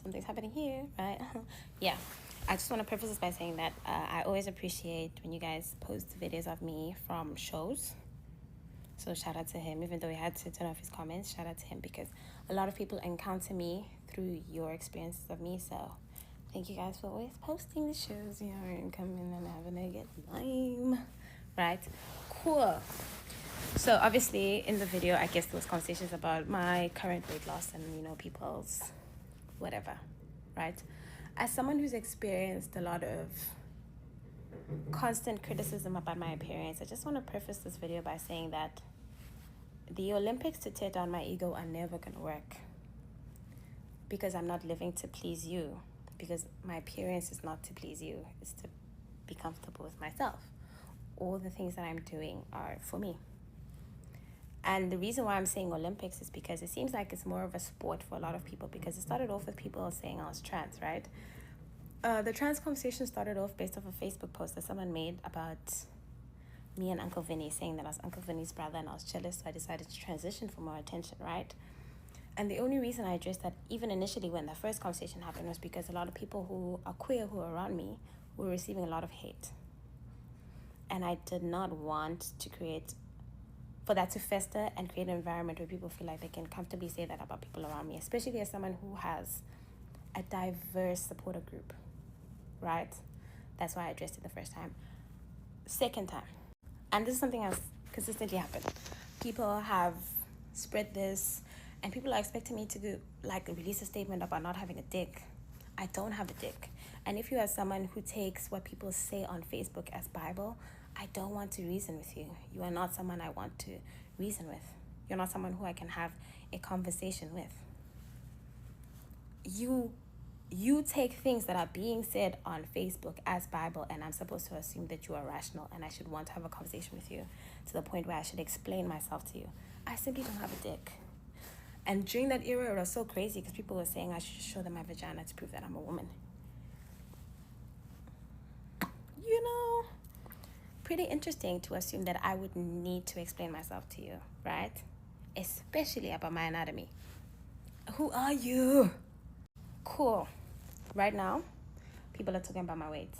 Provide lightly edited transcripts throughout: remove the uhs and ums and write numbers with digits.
something's happening here, right? Yeah, I just want to preface this by saying that I always appreciate when you guys post videos of me from shows. So shout out to him, even though he had to turn off his comments. Shout out to him because a lot of people encounter me through your experiences of me. So thank you guys for always posting the shows, and coming and having a good time, right? Cool. So obviously in the video, I guess there was conversations about my current weight loss and people's whatever, right? As someone who's experienced a lot of constant criticism about my appearance, I just want to preface this video by saying that the Olympics to tear down my ego are never going to work, because I'm not living to please you, because my appearance is not to please you, it's to be comfortable with myself. All the things that I'm doing are for me. And the reason why I'm saying Olympics is because it seems like it's more of a sport for a lot of people, because it started off with people saying I was trans, right? The trans conversation started off based off a Facebook post that someone made about me and Uncle Vinny, saying that I was Uncle Vinny's brother and I was jealous, so I decided to transition for more attention, right? And the only reason I addressed that, even initially when the first conversation happened, was because a lot of people who are queer who are around me were receiving a lot of hate. And I did not want to for that to fester and create an environment where people feel like they can comfortably say that about people around me, especially as someone who has a diverse supporter group, right? That's why I addressed it the first time. Second time, and this is something that's consistently happened. People have spread this, and people are expecting me to release a statement about not having a dick. I don't have a dick. And if you are someone who takes what people say on Facebook as Bible, I don't want to reason with you. You are not someone I want to reason with. You're not someone who I can have a conversation with. You take things that are being said on Facebook as Bible, and I'm supposed to assume that you are rational and I should want to have a conversation with you to the point where I should explain myself to you. I simply don't have a dick. And during that era, it was so crazy because people were saying I should show them my vagina to prove that I'm a woman. Pretty interesting to assume that I would need to explain myself to you, right? Especially about my anatomy. Who are you? Cool. Right now, people are talking about my weight.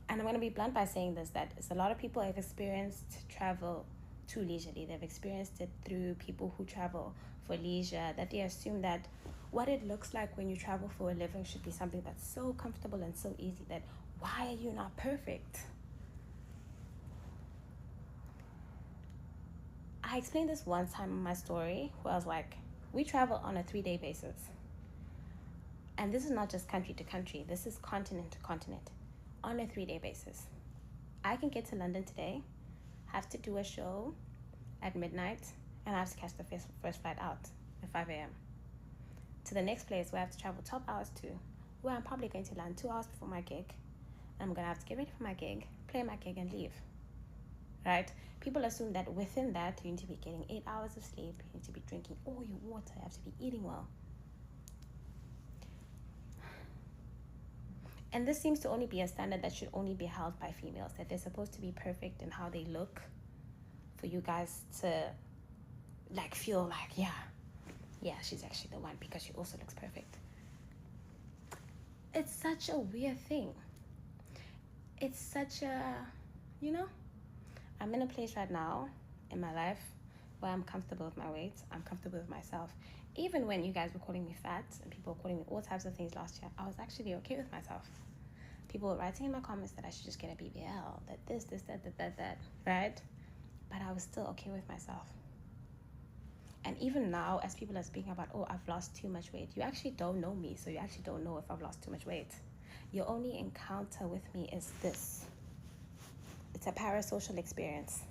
And I'm going to be blunt by saying this, that it's a lot of people have experienced travel too leisurely. They've experienced it through people who travel for leisure, that they assume that what it looks like when you travel for a living should be something that's so comfortable and so easy, that why are you not perfect? I explained this one time in my story where I was like, we travel on a 3-day basis. And this is not just country to country. This is continent to continent on a 3-day basis. I can get to London today, have to do a show at midnight, and I have to catch the first flight out at 5 a.m. to the next place where I have to travel 12 hours to, where I'm probably going to land 2 hours before my gig. And I'm going to have to get ready for my gig, play my gig, and leave. Right? People assume that within that, you need to be getting 8 hours of sleep, you need to be drinking all your water, you have to be eating well. And this seems to only be a standard that should only be held by females, that they're supposed to be perfect in how they look for you guys to feel like, yeah, she's actually the one because she also looks perfect. It's such a weird thing. It's such a, I'm in a place right now in my life where I'm comfortable with my weight. I'm comfortable with myself. Even when you guys were calling me fat and people were calling me all types of things last year, I was actually okay with myself. People were writing in my comments that I should just get a BBL, that this, that, right? But I was still okay with myself. And even now, as people are speaking about, oh, I've lost too much weight, you actually don't know me, so you actually don't know if I've lost too much weight. Your only encounter with me is this. It's a parasocial experience.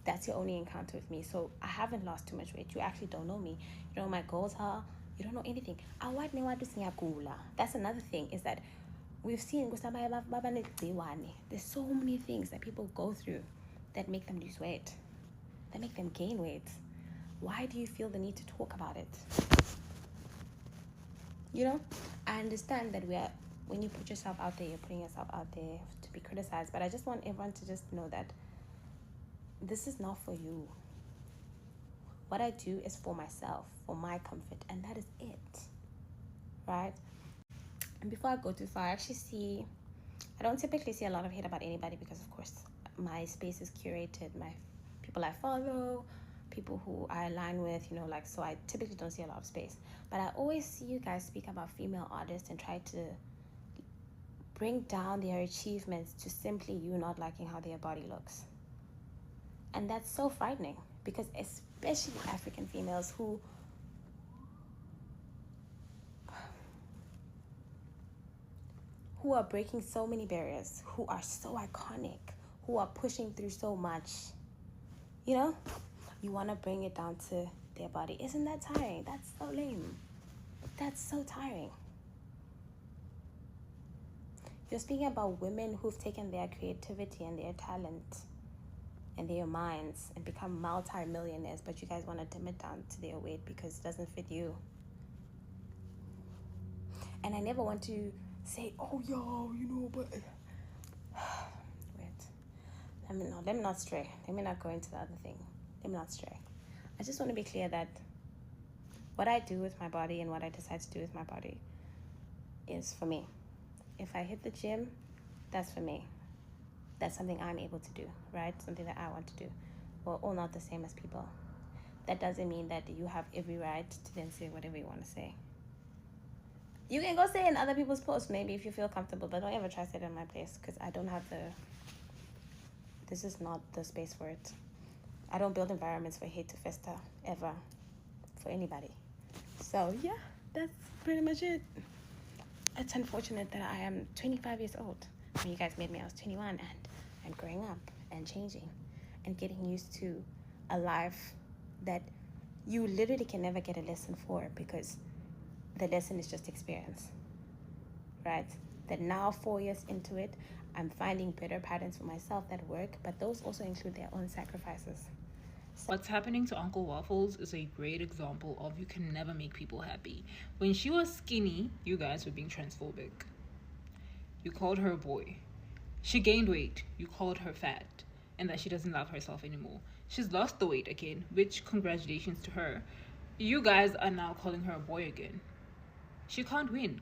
That's your only encounter with me. So I haven't lost too much weight. You actually don't know me. You don't know my goals are. You don't know anything. That's another thing, is that we've seen there's so many things that people go through that make them lose weight, that make them gain weight. Why do you feel the need to talk about it? I understand that when you put yourself out there, you're putting yourself out there to be criticized, but I just want everyone to just know that this is not for you. What I do is for myself, for my comfort, and that is it, right? And before I go too far, I don't typically see a lot of hate about anybody because, of course, my space is curated. My people I follow, people who I align with, so I typically don't see a lot of space. But I always see you guys speak about female artists and try to bring down their achievements to simply you not liking how their body looks. And that's so frightening because especially African females who are breaking so many barriers, who are so iconic, who are pushing through so much, you want to bring it down to their body. Isn't that tiring? That's so lame. That's so tiring. You're speaking about women who've taken their creativity and their talent and their minds and become multi-millionaires, but you guys want to dim it down to their weight because it doesn't fit you. And I never want to say, oh, yo, but... Wait. Let me not stray. Let me not go into the other thing. Let me not stray. I just want to be clear that what I do with my body and what I decide to do with my body is for me. If I hit the gym, that's for me. That's something I'm able to do, right? Something that I want to do. We're all not the same as people. That doesn't mean that you have every right to then say whatever you want to say. You can go say in other people's posts, maybe, if you feel comfortable, but don't ever try to say it in my place because I don't have this is not the space for it. I don't build environments for hate to fester, ever, for anybody. So, yeah, that's pretty much it. It's unfortunate that I am 25 years old. When you guys made me, I was 21, and I'm growing up and changing and getting used to a life that you literally can never get a lesson for because the lesson is just experience, right? That now 4 years into it, I'm finding better patterns for myself that work, but those also include their own sacrifices. What's happening to Uncle Waffles is a great example of you can never make people happy. When she was skinny, you guys were being transphobic. You called her a boy. She gained weight. You called her fat and that she doesn't love herself anymore. She's lost the weight again, which congratulations to her. You guys are now calling her a boy again. She can't win.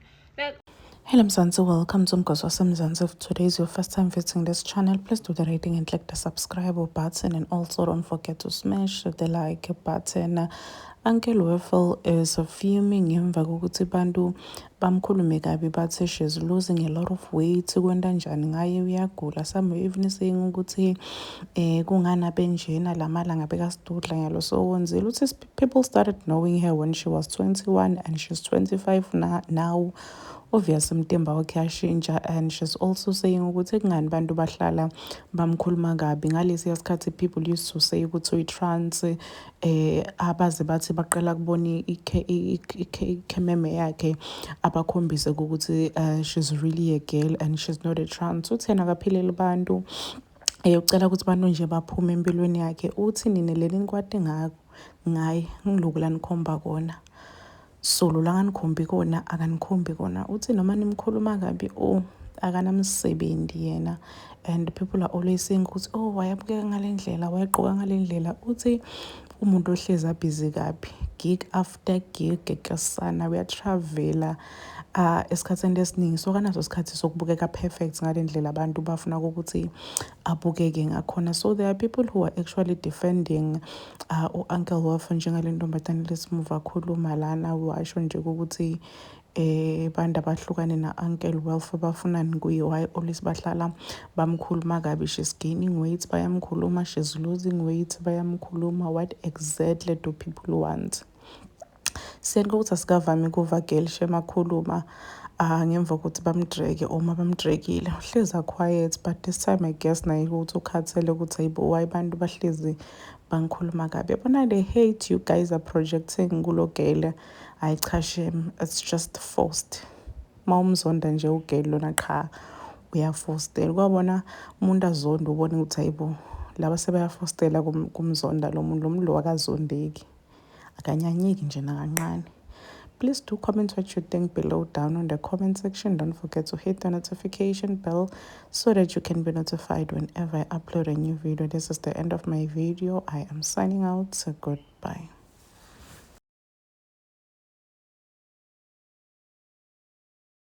Hello Mzansi, welcome to Mgozo Mzansi. If today is your first time visiting this channel, please do the rating and click the subscribe button, and also don't forget to smash the like button. Uncle Waffle is fuming ngemva kokuthi bantu bamkhulume kabi bathi she's losing a lot of weight, kwenda njani ngaye uyagula. Some even saying ukuthi kungana benjena lamalanga bekasidudla ngalo so wonzile uthi people started knowing her when she was 21 and she's 25 now. Obviously mtimba wakhe yashintsha, and she's also saying ukuthi kungani bantu bahlala bamkhuluma kabi ngalesi sikhathi people used to say ukuthi uyi-trans abaze bathi baqala kubona ikhememe yakhe abakhombise ukuthi she's really a girl and she's not a trans. Uthena akaphilele bantu ucela ukuthi bantu nje baphume empilweni yakhe. Uthi nina leli nikwate ngaye ngiloku la nikhomba kona solo la nganikhombi kona akanikhombi kona. Uthi noma nimkhuluma kabi akanamsebenzi yena, and people are always saying ukuthi wayabukeka ngale ndlela, wayegqoka ngale ndlela. Uthi umuntu ohlezi abhizi kabi, gig after gig ekasana uyatravela esikhathini esiningi, so kanaso isikhathi sokubukeka perfect ngale ndlela abantu bafuna ukuthi abukeke ngakhona. So there are people who are actually defending Uncle Waffle njengale ntombazane lesimuva akhuluma lana washo nje ukuthi bantu abahlukane na-Uncle Waffle bafunani kuye, why always bahlala bamkhuluma kabi. She's gaining weight, bayamkhuluma. She's losing weight, bayamkhuluma. What exactly do people want? Siyani ukuthi asikavami kuva girl shemakhuluma ngemva kokuthi bamdreke uma bamdrekile uhlezi quiet, but this time I guess naye ukuthi ukhathele ukuthi ayibo why bantu bahlezi bangikhuluma kabi. Yabona the hate you guys are projecting kulo girl ayichashe, it's just forced. Mawumzonda nje ugirl lona cha uyafostela, kwabona umuntu azonda ubone ukuthi ayibo laba sebayafostela kumzonda lo muntu lo akazondeki akanyanyeki nje nakancane. Please do comment what you think below down on the comment section. Don't forget to hit the notification bell so that you can be notified whenever I upload a new video. This is the end of my video. I am signing out, so goodbye.